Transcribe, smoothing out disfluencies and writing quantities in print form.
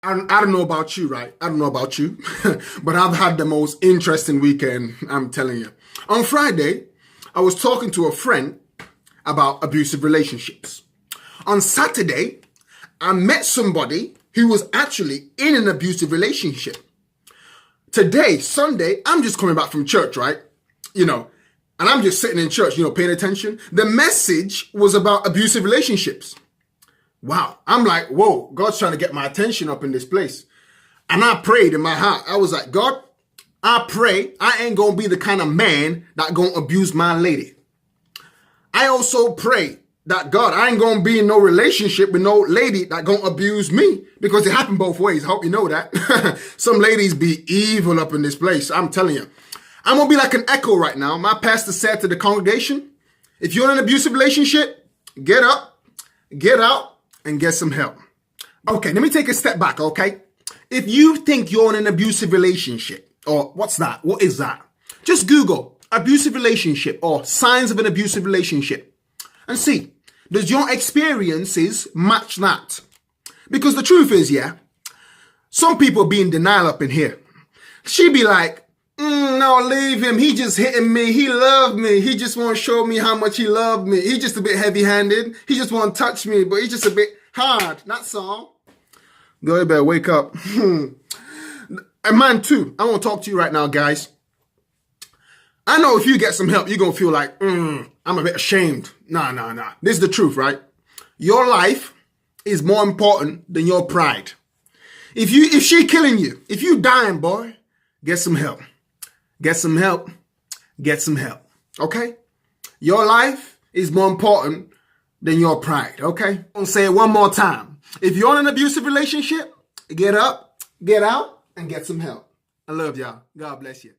I don't know about you, right? I don't know about you, but I've had the most interesting weekend, I'm telling you. On Friday, I was talking to a friend about abusive relationships. On Saturday, I met somebody who was actually in an abusive relationship. Today, Sunday, I'm just coming back from church, right? And I'm just sitting in church, paying attention. The message was about abusive relationships. Wow. I'm like, whoa, God's trying to get my attention up in this place. And I prayed in my heart. I was like, God, I pray I ain't going to be the kind of man that going to abuse my lady. I also pray that God, I ain't going to be in no relationship with no lady that going to abuse me, because it happened both ways. I hope you know that. Some ladies be evil up in this place. I'm telling you. I'm going to be like an echo right now. My pastor said to the congregation, if you're in an abusive relationship, get up, get out, and get some help. Okay, let me take a step back, okay? If you think you're in an abusive relationship, or what's that? What is that? Just Google abusive relationship or signs of an abusive relationship and see, does your experiences match that? Because the truth is, some people be in denial up in here. She be like, no, leave him. He just hitting me. He loved me. He just want to show me how much he loved me. He just a bit heavy-handed. He just want to touch me, but he's just a bit hard. That's all. Girl, you better wake up. And man, too, I want to talk to you right now, guys. I know if you get some help, you're going to feel like, I'm a bit ashamed. Nah. This is the truth, right? Your life is more important than your pride. If she killing you, if you dying, boy, get some help. Get some help. Get some help. Okay? Your life is more important than your pride. Okay? I'll say it one more time. If you're in an abusive relationship, get up, get out, and get some help. I love y'all. God bless you.